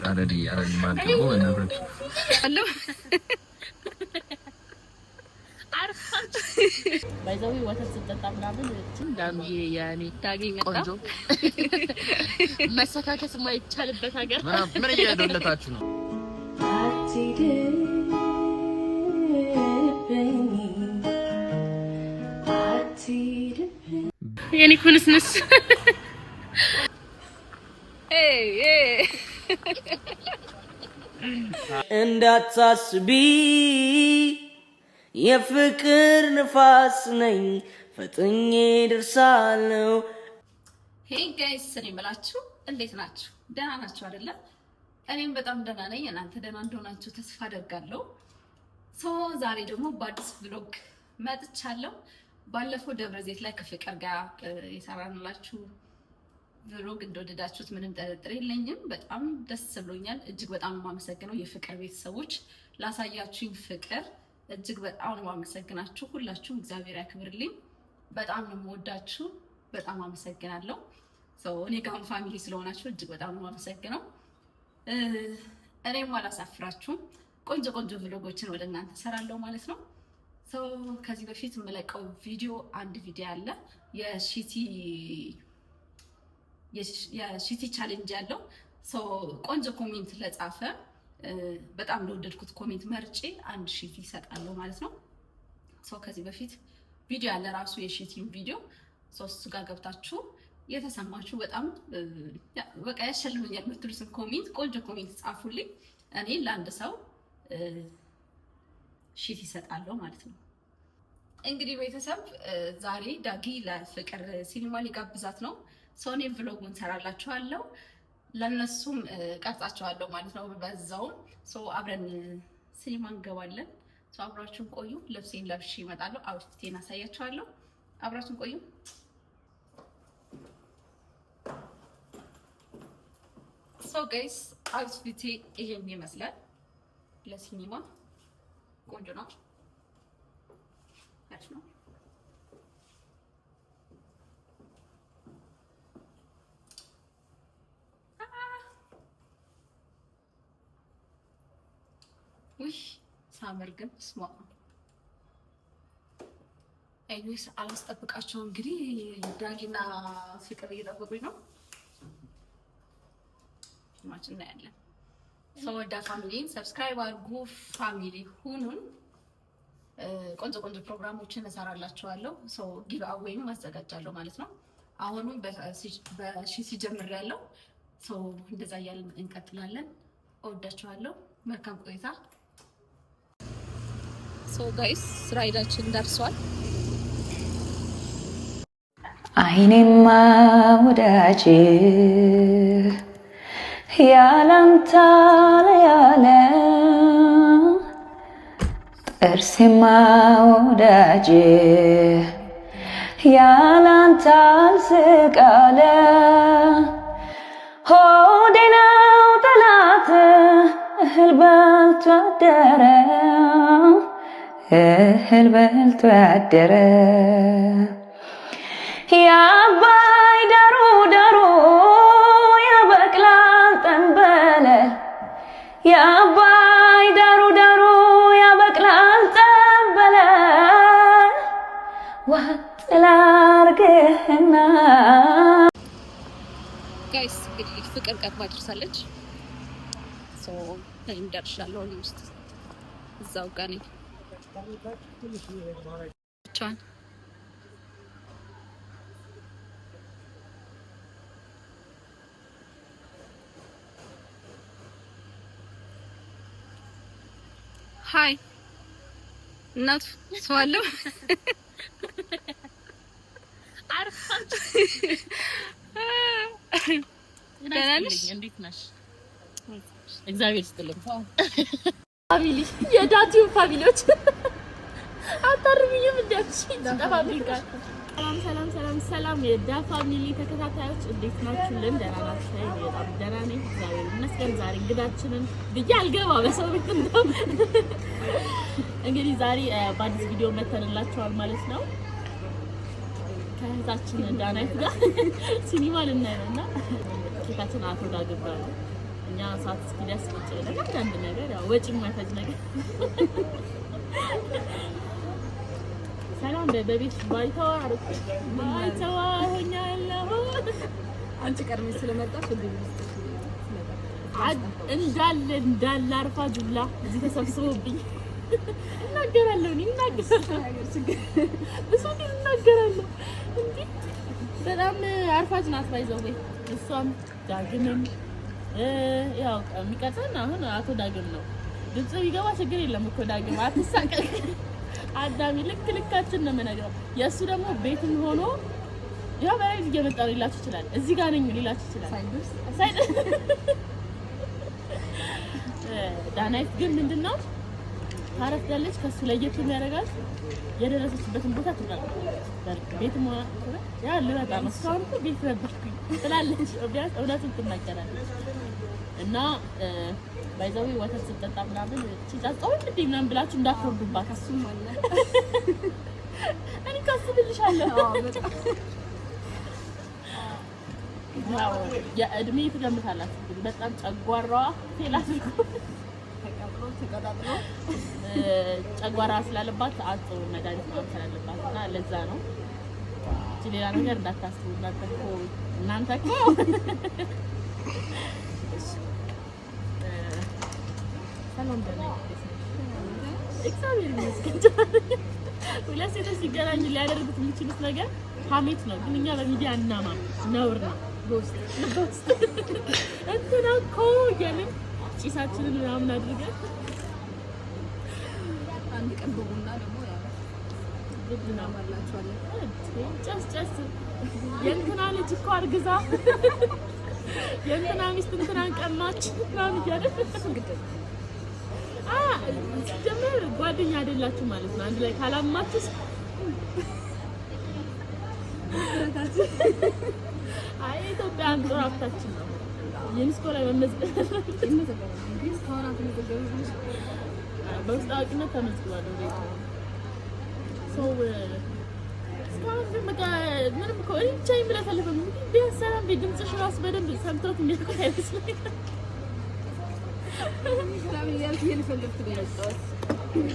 already man go and everything hello ባይዘው ወተት ስትጠጣ ምናምን ዳምዬ ያኔ ታገኝ መጣ ቆንጆ መሰካከስ የማይቻልበት ሀገር ምን እያደረጋችሁ ነው? የኔ ኩንስንስ እንዳታስቢ የፍቅር ንፋስ ነኝ ፈጥኜ ደርሳለሁ። ሄይ ጋይስ እኔ የምላችሁ እንዴት ናችሁ? ደህና ናችሁ አይደለ? እኔም በጣም ደህና ነኝ። እናንተ ደህና እንደሆናችሁ ተስፋ አደርጋለሁ። ዛሬ ደግሞ በአዲስ ብሎግ መጥቻለሁ። ባለፈው ደብረ ዘይት ላይ ከፍቅር ጋር የሰራንላችሁ ብሎግ እንደወደዳችሁት ምንም ጥርጥር የለኝም። በጣም ደስ ብሎኛል። እጅግ በጣም የማመሰግነው የፍቅር ቤተሰቦች ላሳያችሁኝ ፍቅር እጅግ በጣም ነው የማመሰግናችሁ። ሁላችሁም እግዚአብሔር ያክብርልኝ። በጣም ነው የምወዳችሁ። በጣም አመሰግናለሁ። እኔ ጋር ፋሚሊ ስለሆናችሁ እጅግ በጣም ነው የማመሰግነው። እኔም አላሳፍራችሁም። ቆንጆ ቆንጆ ብሎጎችን ወደ እናንተ ሰራለሁ ማለት ነው። ከዚህ በፊት የምለቀው ቪዲዮ አንድ ቪዲዮ አለ የሺቲ ቻሌንጅ ያለው ቆንጆ ኮሜንት ለጻፈ በጣም ለወደድኩት ኮሜንት መርጬ 1 ሺቲ ይሰጣለሁ ማለት ነው። ከዚህ በፊት ቪዲዮ ያለ ራሱ የሺቲን ቪዲዮ እሱ ጋር ገብታችሁ የተሰማችሁ በጣም በቃ ያሸልመኛል የምትሉትን ኮሜንት ቆንጆ ኮሜንት ጻፉልኝ። እኔ ለአንድ ሰው ሺቲ ይሰጣለሁ ማለት ነው። እንግዲህ ቤተሰብ ዛሬ ዳጊ ለፍቅር ሲኒማ ሊጋብዛት ነው። እኔም ቭሎጉን ሰራላችኋለሁ ለነሱም ቀርጻቸዋለሁ ማለት ነው። በዛው አብረን ሲኒማ እንገባለን። አብራችሁን ቆዩ። ልብሴን ለብሼ እመጣለሁ። አውትፊቴን አሳያችኋለሁ። አብራችሁን ቆዩ። ጋይስ አውትፊቴ ይሄን ይመስላል። ለሲኒማ ቆንጆ ነው። አሪፍ ነው። ሳመር ግን ስማ አይኔስ አላስጠብቃቸው። እንግዲህ ዳጊና ፍቅር እየጠበቁኝ ነው። ማችን ያለን ወዳ ፋሚሊን ሰብስክራይብ አድርጉ። ፋሚሊ ሁኑን። ቆንጆ ቆንጆ ፕሮግራሞችን እሰራላችኋለሁ። ጊቭ አዌይም ማዘጋጃለሁ ማለት ነው። አሁንም በሺቲ ጀምሬያለሁ። እንደዛ እያልን እንቀጥላለን። እወዳችኋለሁ። መልካም ቆይታ። ጋይስ ራይዳችን ደርሷል። አይኔማ ወዳጅ ያላንተ ያለ እርሴማ ወዳጅ ያላንተ አልስቃለ ሆዴ ነው ጠላት እህል በልቶ አደረ እህል በልቶ አደረ የአባይ ዳሩ ዳሩ ያበቅላል ጠንበለል የአባይ ዳሩ ዳሩ ያበቅላል ጠንበለል ዋጥ ላርግህና ጋይስ እንግዲህ ፍቅር ቀርባ ደርሳለች። እኔም ደርሻለሁ። ውስጥ እዛው ጋር ነኝ። ቻን ሃይ እናት ሰዋለሁ አርፋት ደናለሽ እንዴት ነሽ? እግዚአብሔር ይስጥልኝ። ፋሚሊ የዳቲው ፋሚሊዎች አታርሚኝም እንዴት ተባብሪካ። ሰላም የዳ ፋሚሊ ተከታታዮች እንዴት ናችሁልን? ደህና ናችሁ? በጣም ደህና ነኝ እግዚአብሔር ይመስገን። ዛሬ እንግዳችንን ብዬ አልገባ በሰው ቤት እንደው እንግዲህ ዛሬ በአዲስ ቪዲዮ መተንላችኋል ማለት ነው። ከእህታችን ዳናይት ጋር ሲኒማ ልናይ ነውና ኬካችን አቶ ዳግም ጋር እኛ ሰዓት እስኪደርስ ቁጭ ብለን አንድ ነገር ያው ወጪ የማይፈጅ ነገር ሰላም በቤት ባይተዋ ሆኛለሁ። አንቺ ቀድሜ ስለመጣሽ እንዳለ አርፋ ዱላ እዚህ ተሰብስቦብኝ እናገራለሁ እንዴ በጣም አርፋጅ ናት ባይዘው እሷም ዳግምም ያው የሚቀጥለን አሁን አቶ ዳግም ነው። ድምጽ ቢገባ ችግር የለም እኮ ዳግም አትሳቀቅ አዳሚ ልካችን ነው የምነግረው። የእሱ ደግሞ ቤትም ሆኖ ያው በላይ እየመጣ ሊላችሁ ይችላል። እዚህ ጋር ነኝ ሊላችሁ ይችላል። ዳናይት ግን ምንድነው ታረፍዳለች። ከሱ ለየት የሚያደርጋት የደረሰችበትን ቦታ ትናገራለች። ቤትም ሆነ ያ ልረዳ ነው እስካሁን እኮ ቤት ነበርኩኝ ትላለች። ቢያንስ እውነቱን ትናገራለች። እና ባይዘዊ ወተት ስትጠጣ ምናምን ሲጫጫው እንዴ ምናምን ብላችሁ እንዳትወርዱባት። እሱም አለ እኔ ካስብልሻለሁ። ያው የእድሜ ትገምታላችሁ እንግዲህ በጣም ጨጓራዋ ፌል አድርጎ ተቀጣጥሎ ጨጓራ ስላለባት አጥቶ መድኃኒት ማውጣት ስላለባት እና ለዛ ነው እንጂ ሌላ ነገር እንዳታስቡ። እናንተ እኮ ሰላም እግዚአብሔር ይመስገን። ሁለት ሴቶች ሲገናኙ ሊያደርጉት የሚችሉት ነገር ሀሜት ነው። ግን እኛ በሚዲያ እናማ ነውር ነው። በውስጥ እንትና እኮ እያልን ጭሳችንን ምናምን አድርገን አንድ ቀን በቡና ደግሞ ግድና ማላችኋለን። ጨስ የእንትና ልጅ እኮ አርግዛ የእንትና ሚስት እንትናን ቀማች ምናምን እያልን ሲጀመር ጓደኛ አይደላችሁ ማለት ነው። አንድ ላይ ካላማችሁ አይ ኢትዮጵያ አንዱ ሀብታችን ነው። ዩኔስኮ ላይ መመዝገብ በውስጥ አዋቂነት ተመዝግቧል። ምንም እኮ ብቻ የሚለፈልፍም ቢያንስ ሰላም ቤት ድምፅሽ እራሱ በደንብ ሰምተውት የሚያውቁት አይመስለኝም።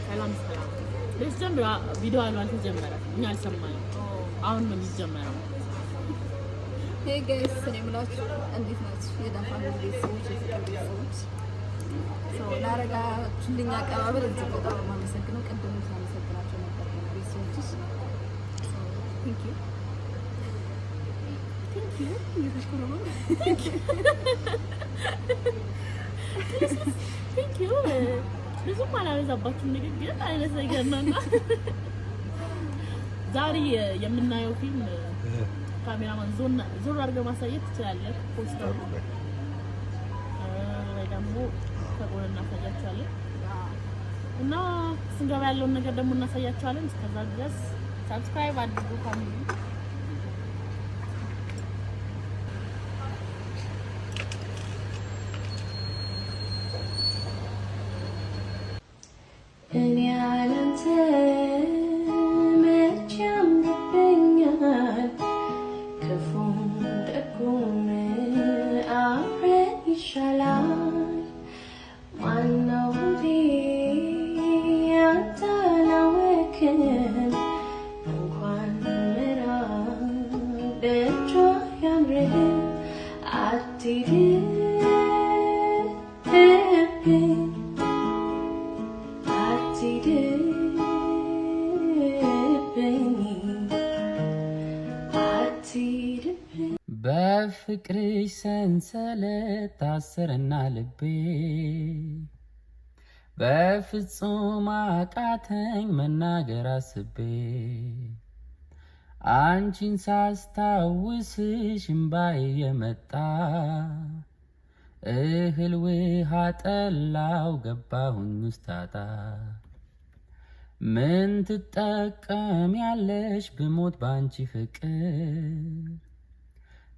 ሰላም ጀምራ ቪዲዮ አልተጀመረም። እኛ አልሰማንም። አሁን ነው የሚጀመረው። ሄይ ጋይስ እኔ የምላችሁ እንዴት ናችሁ? የዳፋ ቤተሰቦች የፍቅር ቤተሰቦች ላደረጋችሁልኝ አቀባበል እጅግ በጣም የማመሰግነው። ቅድም ሳመሰግናቸው ነበር ቤተሰቦችሽ። ቴንክ ዩ ብዙም አላበዛባችሁም ንግግር አይነት ነገር ነውና ዛሬ የምናየው ፊልም ካሜራማን ዞር አድርገህ ማሳየት ትችላለህ። ፖስተሩ ወይ ደግሞ ከጎን እናሳያችኋለን እና ስንገባ ያለውን ነገር ደግሞ እናሳያችኋለን። እስከዛ ድረስ ሰብስክራይብ አድርጉ ፋሚሊ። እኔ ያንተ መቼም ይገኛል ክፉም ደጉም አብረን ይሻላል። ማነው ያልተናወክን እንኳን ምዕራብ ደጇ ያምር አትሂድብኝ በፍቅርሽ ሰንሰለት ታሰረና ልቤ በፍጹም አቃተኝ መናገር አስቤ አንቺን ሳስታውስሽ እምባዬ የመጣ እህል ውሃ ጠላው ገባሁኝ ውስጥ ጣጣ። ምን ትጠቀሚያለሽ ብሞት ባንቺ ፍቅር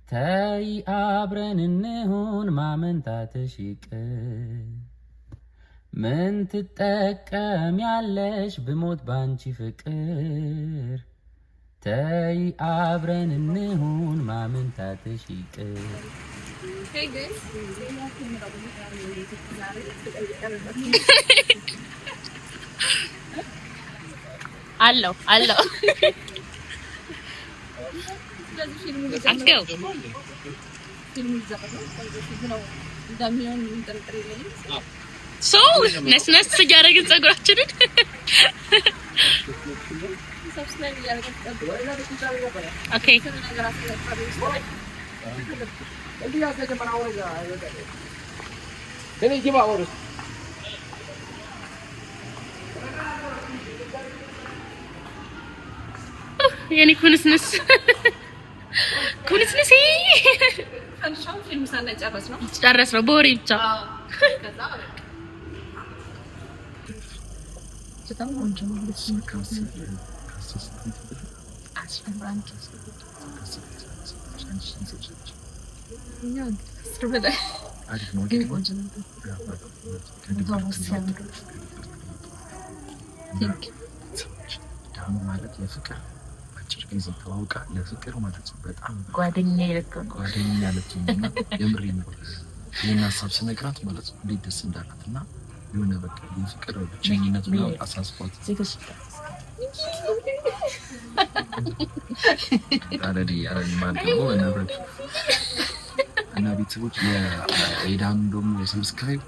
ተይ አብረን እንሁን ማመንታትሽ ይቅር። ምን ትጠቀሚያለሽ ብሞት ባንቺ ፍቅር ተይ አብረን እንሁን ማመንታትሽ ይቅር። Hey guys. አለው አስገው ሰው ነስነስ እያደረግን ፀጉራችንን ኦኬ የኔ ኩንስንስ አንሻው ፊልም ሳንጨርስ ነው ጨረስ ነው በወሬ ብቻ ከዛ ማለት የፍቅር አጭር ጊዜ ተዋውቃ ለፍቅር ማለት ነው። በጣም ጓደኛ ያለችኝና የምሬን ነው። ይሄን ሀሳብ ስነግራት ማለት ነው እንዴት ደስ እንዳላትና የሆነ በቃ የፍቅር ብቸኝነት ነው አሳስቧት። እና ቤተሰቦች የኤዳን ደግሞ የሰብስክራይብ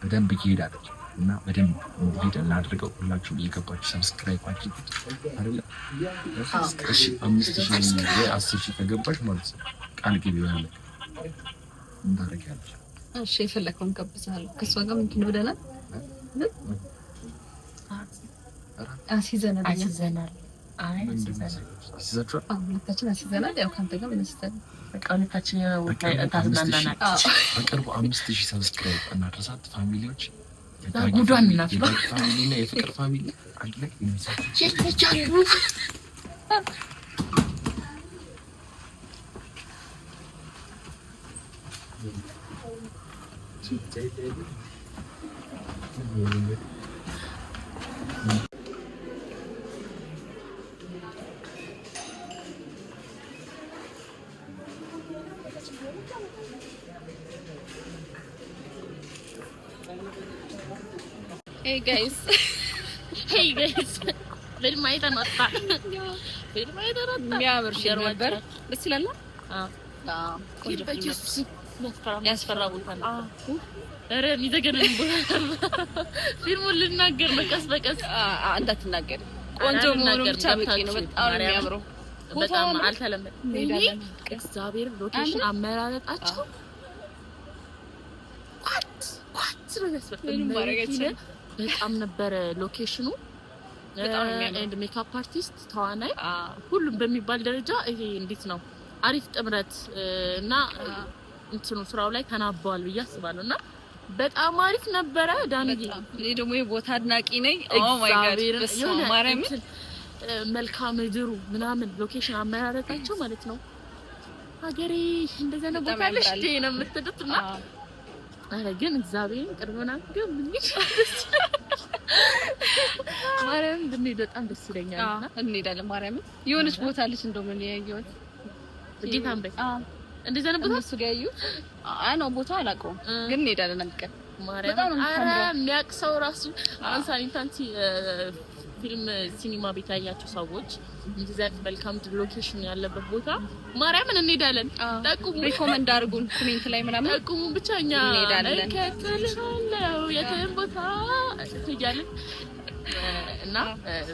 በደንብ ይሄዳለች እና በደንብ እንዲሄድ እናድርገው። ሁላችሁም እየገባችሁ ሰብስክራይብ አድርጉት አይደለ? እሺ 5000 ወይ 10000 ከገባሽ ማለት ነው ቃል ግቢ ይሆናል እንዳረጋለች። እሺ የፈለከውን ከብዛለሁ። ከሷ ጋር ምን ብለናል? አሲዘናል። አይ አሲዘናል። ያው ካንተ ጋር ምን ስተን በቃውነታችን ታዝናናናል። በቅርቡ 5000 ሰብስክራይብ እናድርሳት ፋሚሊዎች። ጉዷን እናፍራ ፋሚሊና የፍቅር ፋሚሊ አንድ ላይ ይቻላል። Hey guys. ፊልም አይተን ወጣን። የሚያምር ፊልም ነበር። ደስ ይላል። ያስፈራ ቦታ ነው። ኧረ የሚዘገነን ቦታ ፊልሙን ልናገር ነው ቀስ በቀስ እንዳትናገር። ቆንጆ መሆኑ ብቻ በቂ ነው። በጣም የሚያምረው በጣም አልተለመደም። እግዚአብሔር ሎኬሽን አመራረጣቸው በጣም ነበረ ሎኬሽኑ። ኤንድ ሜካፕ አርቲስት ተዋናይ ሁሉም በሚባል ደረጃ ይሄ እንዴት ነው አሪፍ ጥምረት እና እንትኑ ስራው ላይ ተናበዋል ብዬ አስባለሁ። እና በጣም አሪፍ ነበረ። ዳንዬ እኔ ደግሞ የቦታ አድናቂ ነኝ። ኦ ማይ ጋድ በስማማረም መልካም ምድሩ ምናምን ሎኬሽን አመራረጣቸው ማለት ነው ሀገሬ እንደዛ ነው ቦታ ለሽ ነው የምትሉትና አረ ግን እግዚአብሔር ቅርብና ግን ማርያም ብንሄድ በጣም ደስ ይለኛል። እና እንሄዳለን። ማርያም የሆነች ቦታ አለች እንደው ምን ያየሁት ጌታን በይ እንደዛ ነው ቦታ እሱ ጋር ያየሁት ነው ቦታው አላውቀውም ግን እንሄዳለን። አንቀር ማርያም አረ የሚያቅሰው ራሱ አንሳኒታንቲ ፊልም ሲኒማ ቤት ያያችሁ ሰዎች እንደዚህ መልካም ሎኬሽን ያለበት ቦታ ማርያምን እንሄዳለን። ጠቁሙ፣ ሪኮመንድ አድርጉን ኮሜንት ላይ ምናምን ጠቁሙ። ብቻኛ እንሄዳለን ከተልሃለው የትም ቦታ ትያለን እና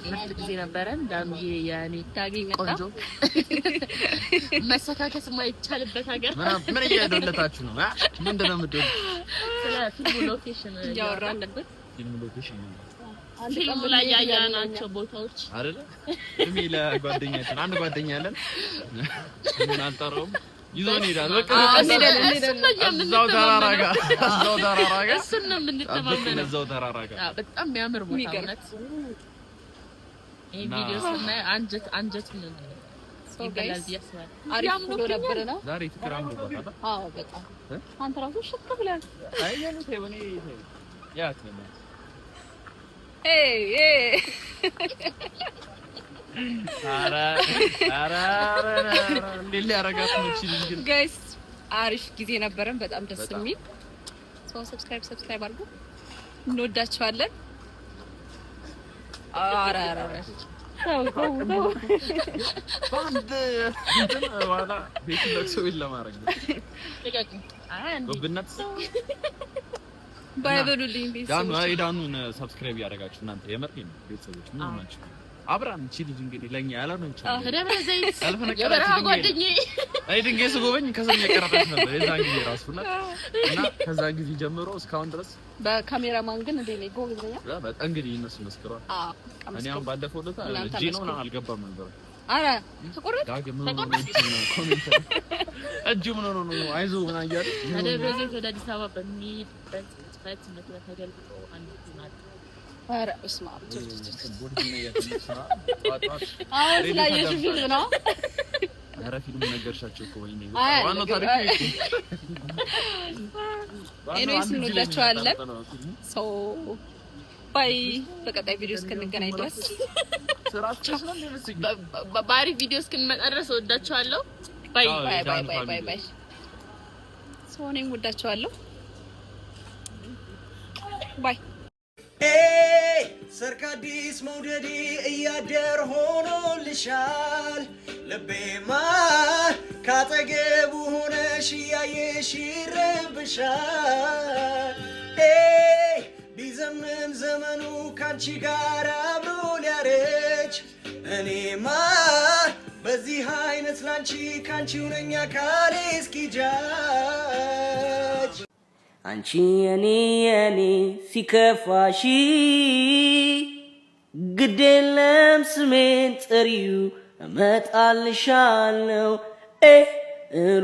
ምርጥ ጊዜ ነበረን። ዳንዬ ያኔ ታገኝ ቆንጆ መሰካከስ የማይቻልበት ሀገር ምን እያደረጋችሁ ነው? ምንድነው የምትደው? ስለ ፊልም ሎኬሽን ያወራን ነበር። ፊልም ሎኬሽን ፊልም ላይ ያያናቸው ቦታዎች አይደለ? እኔ ለጓደኛችን አንድ ጓደኛ አለን ምን አልጠራውም ይዞን ይላል። በቃ እዛው ተራራ ጋር እሱን ነው የምንተማመነው። እዛው ተራራ ጋር በጣም የሚያምር ቦታ እውነት። ይሄ ቪዲዮ ስናይ አንጀት ምን ይበላል ያስባል። አሪፍ ቪዲዮ ነበር ነው ዛሬ ፍቅር አምሮባታል። አዎ በጣም አንተ ራሱ ሽክ ብለህ አየነው ተወኔ ያት ነው እንዴት ሊያረጋት ነው ግን ጋይስ አሪፍ ጊዜ ነበረን በጣም ደስ የሚል ሰው ሰብስክራይብ አድርጉ እንወዳችኋለን ባንድ እንትን ዋላ ቤት ለቅሶ ለማድረግ ነው ወብነት ባይበሉልኝ ቤተሰቦች ዳኑን ሰብስክራይብ ያደርጋችሁ እናንተ የመርጤን ቤተሰቦች ምን ሆናችሁ አብራን እቺ ልጅ እንግዲህ ለኛ ያላነች ደብረ ዘይት የበረሃ ጓደኛዬ አይ ድንጋይ ስጎበኝ ከሰኛ ቀረበች ነበር የዛን ጊዜ ራሱና እና ከዛ ጊዜ ጀምሮ እስካሁን ድረስ በካሜራማን ግን እንደ ነው ጎበኛ በጣም እንግዲህ እነሱ መስክሯል እኔ አሁን ባለፈው ለታ እጄ ነው አልገባም ነበር አረ ተቆረጥ እጁ ምን ሆኖ ነው አይዞ ምን አያለ ደብረ ዘይት ወደ አዲስ አበባ በሚሄድበት ጽፈት መጥተው ተገልብጦ አንዱ ናት አረ እስማ አሁን ላይ ፊልም ነው አረ ፊልም ነገርሻቸው እኮ ወይኔ ዋናው ታሪክ ኤኒዌይስ እንወዳችኋለን ሶ ባይ በቀጣይ ቪዲዮ እስክንገናኝ ድረስ ባሪ ቪዲዮ እስክንመጣ ድረስ ወዳችኋለሁ ባይ ባይ ሶ እኔም ወዳችኋለሁ ባይ ሰርካዲስ መውደዴ እያደር ሆኖልሻል ልቤማ ካጠገቡ ሆነሽ እያየሽ ይረብሻል ቢዘምን ዘመኑ ካንቺ ጋር አብሮ ሊያረጅ እኔማ በዚህ አይነት ላንቺ ካንቺው ነኝ አካሌ እስኪጃጅ አንቺ የኔ ሲከፋሽ ግዴለም ስሜን ጥሪው እመጣልሻለሁ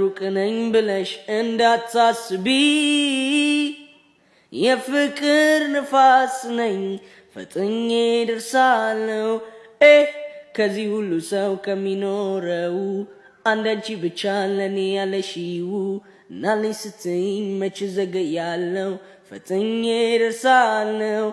ሩቅ ነኝ ብለሽ እንዳታስቢ የፍቅር ንፋስ ነኝ ፈጥኜ ደርሳለሁ ከዚህ ሁሉ ሰው ከሚኖረው አንዳንቺ ብቻ ለኔ ያለሽው ናለኝ ስትይኝ መች ዘገያለሁ ፈጥኜ ደርሳለሁ